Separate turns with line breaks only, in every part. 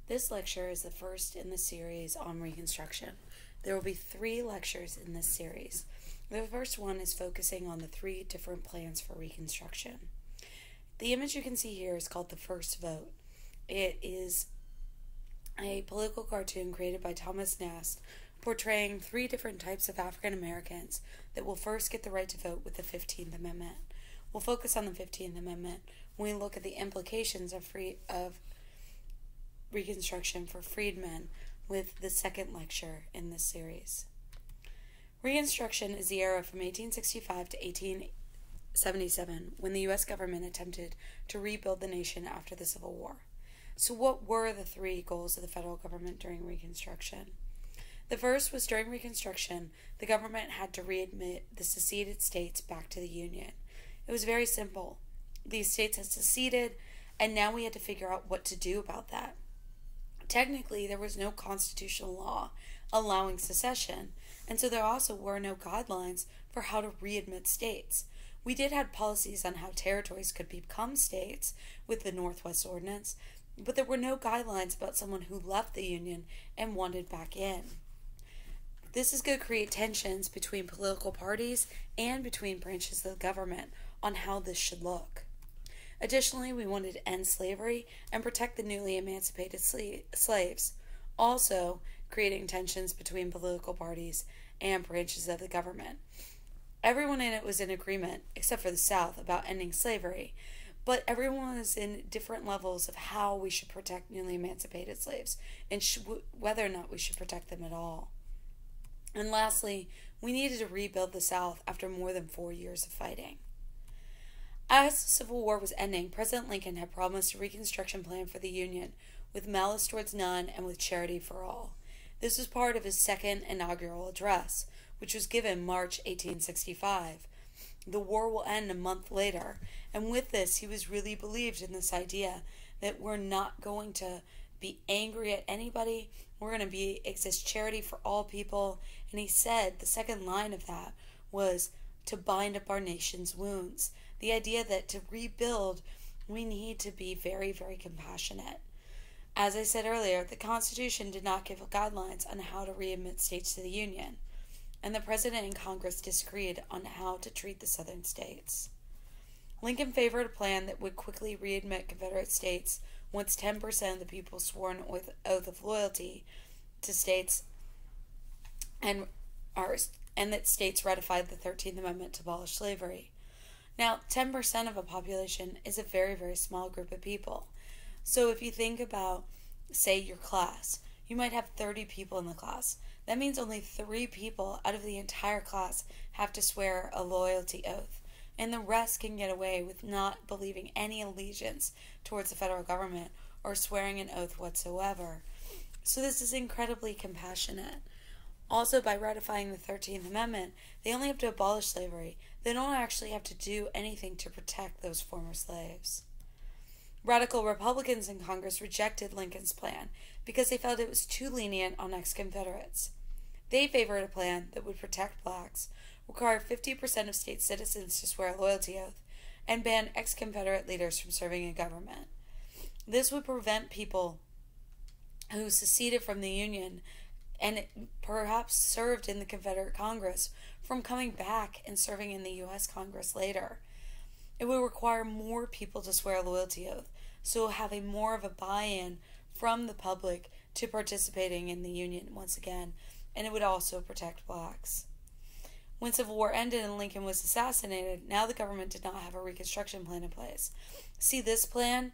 This lecture is the first in the series on Reconstruction. There will be 3 lectures in this series. The first one is focusing on the 3 different plans for Reconstruction. The image you can see here is called The First Vote. It is a political cartoon created by Thomas Nast portraying 3 different types of African Americans that will first get the right to vote with the 15th Amendment. We'll focus on the 15th Amendment when we look at the implications of Reconstruction for freedmen with the second lecture in this series. Reconstruction is the era from 1865 to 1877 when the U.S. government attempted to rebuild the nation after the Civil War. So what were the 3 goals of the federal government during Reconstruction? The first was during Reconstruction, the government had to readmit the seceded states back to the Union. It was very simple. These states had seceded, and now we had to figure out what to do about that. Technically, there was no constitutional law allowing secession, and so there also were no guidelines for how to readmit states. We did have policies on how territories could become states with the Northwest Ordinance, but there were no guidelines about someone who left the Union and wanted back in. This is going to create tensions between political parties and between branches of the government on how this should look. Additionally, we wanted to end slavery and protect the newly emancipated slaves, also creating tensions between political parties and branches of the government. Everyone in it was in agreement, except for the South, about ending slavery, but everyone was in different levels of how we should protect newly emancipated slaves and whether or not we should protect them at all. And lastly, we needed to rebuild the South after more than 4 years of fighting. As the Civil War was ending, President Lincoln had promised a Reconstruction Plan for the Union, with malice towards none and with charity for all. This was part of his second inaugural address, which was given March 1865. The war will end a month later, and with this he was really believed in this idea that we're not going to be angry at anybody, we're going to exist charity for all people, and he said the second line of that was to bind up our nation's wounds. The idea that to rebuild, we need to be very, very compassionate. As I said earlier, the Constitution did not give guidelines on how to readmit states to the Union, and the President and Congress disagreed on how to treat the Southern states. Lincoln favored a plan that would quickly readmit Confederate states once 10% of the people swore an oath of loyalty to states and that states ratified the 13th Amendment to abolish slavery. Now, 10% of a population is a very, very small group of people. So if you think about, say, your class, you might have 30 people in the class. That means only 3 people out of the entire class have to swear a loyalty oath, and the rest can get away with not believing any allegiance towards the federal government or swearing an oath whatsoever. So this is incredibly compassionate. Also, by ratifying the 13th Amendment, they only have to abolish slavery. They don't actually have to do anything to protect those former slaves. Radical Republicans in Congress rejected Lincoln's plan because they felt it was too lenient on ex-Confederates. They favored a plan that would protect blacks, require 50% of state citizens to swear a loyalty oath, and ban ex-Confederate leaders from serving in government. This would prevent people who seceded from the Union and perhaps served in the Confederate Congress from coming back and serving in the U.S. Congress later. It would require more people to swear a loyalty oath, so having more of a buy-in from the public to participating in the Union once again, and it would also protect blacks. When Civil War ended and Lincoln was assassinated, now the government did not have a Reconstruction Plan in place. See this plan,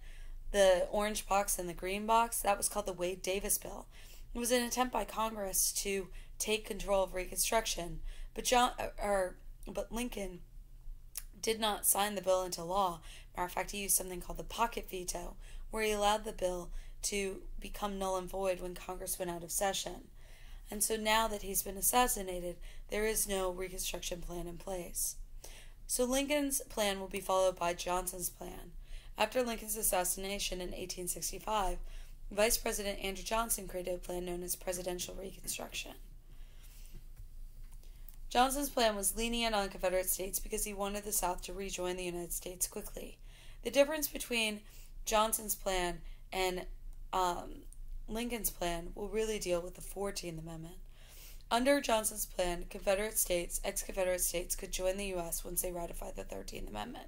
the orange box and the green box, that was called the Wade-Davis Bill. It was an attempt by Congress to take control of Reconstruction, but Lincoln did not sign the bill into law. Matter of fact, he used something called the pocket veto, where he allowed the bill to become null and void when Congress went out of session. And so now that he's been assassinated, there is no Reconstruction Plan in place. So Lincoln's plan will be followed by Johnson's plan. After Lincoln's assassination in 1865, Vice President Andrew Johnson created a plan known as Presidential Reconstruction. Johnson's plan was lenient on Confederate states because he wanted the South to rejoin the United States quickly. The difference between Johnson's plan and Lincoln's plan will really deal with the 14th Amendment. Under Johnson's plan, Confederate states, ex-Confederate states, could join the U.S. once they ratified the 13th Amendment.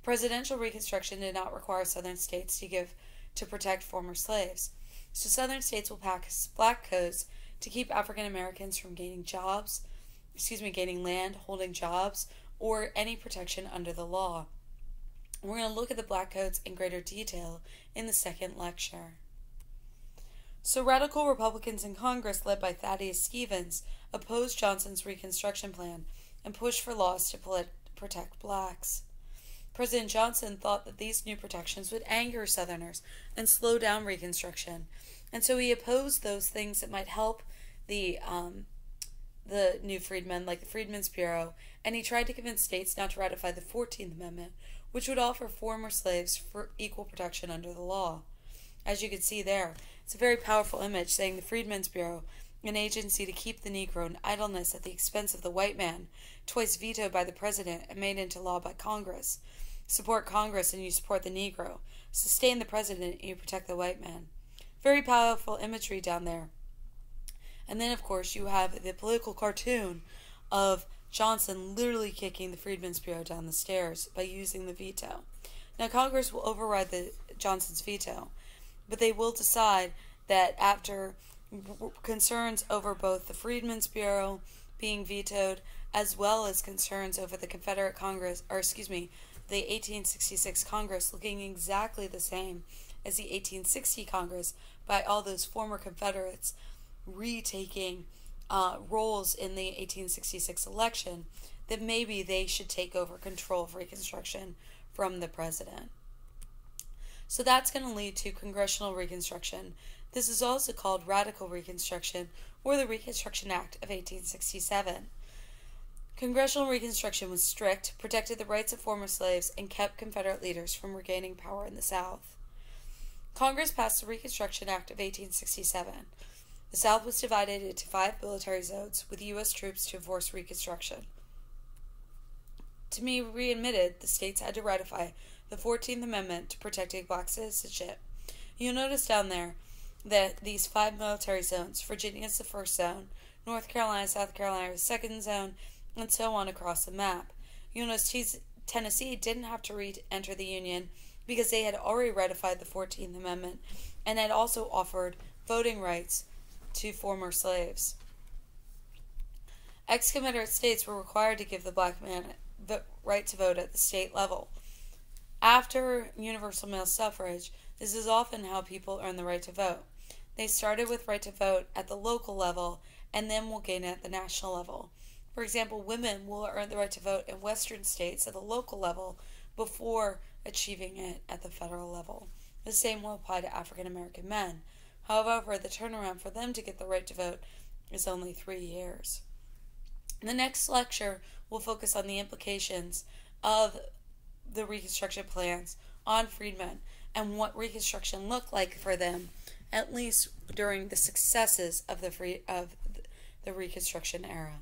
Presidential Reconstruction did not require Southern states to protect former slaves, so Southern states will pass black codes to keep African Americans from gaining land, holding jobs, or any protection under the law. We're going to look at the black codes in greater detail in the second lecture. So radical Republicans in Congress, led by Thaddeus Stevens, opposed Johnson's Reconstruction Plan and pushed for laws to protect blacks. President Johnson thought that these new protections would anger Southerners and slow down Reconstruction, and so he opposed those things that might help the new freedmen, like the Freedmen's Bureau, and he tried to convince states not to ratify the 14th Amendment, which would offer former slaves for equal protection under the law. As you can see there, it's a very powerful image saying the Freedmen's Bureau, an agency to keep the Negro in idleness at the expense of the white man, twice vetoed by the president and made into law by Congress. Support Congress and you support the Negro. Sustain the president and you protect the white man. Very powerful imagery down there. And then, of course, you have the political cartoon of Johnson literally kicking the Freedmen's Bureau down the stairs by using the veto. Now, Congress will override Johnson's veto, but they will decide that after concerns over both the Freedmen's Bureau being vetoed as well as concerns over the Confederate Congress, the 1866 Congress looking exactly the same as the 1860 Congress by all those former Confederates retaking roles in the 1866 election, that maybe they should take over control of Reconstruction from the president. So that's going to lead to Congressional Reconstruction. This is also called Radical Reconstruction or the Reconstruction Act of 1867. Congressional Reconstruction was strict, protected the rights of former slaves, and kept Confederate leaders from regaining power in the South. Congress passed the Reconstruction Act of 1867. The South was divided into 5 military zones with U.S. troops to enforce Reconstruction. To be readmitted, the states had to ratify the 14th Amendment to protecting black citizenship. You'll notice down there that these 5 military zones, Virginia is the first zone, North Carolina, South Carolina is the second zone, and so on across the map. You'll notice Tennessee didn't have to re-enter the Union because they had already ratified the 14th Amendment and had also offered voting rights to former slaves. Ex-Confederate states were required to give the black man the right to vote at the state level. After universal male suffrage, this is often how people earn the right to vote. They started with right to vote at the local level and then will gain it at the national level. For example, women will earn the right to vote in western states at the local level before achieving it at the federal level. The same will apply to African American men. However, the turnaround for them to get the right to vote is only 3 years. In the next lecture, we'll focus on the implications of the Reconstruction plans on freedmen and what Reconstruction looked like for them, at least during the successes of the Reconstruction era.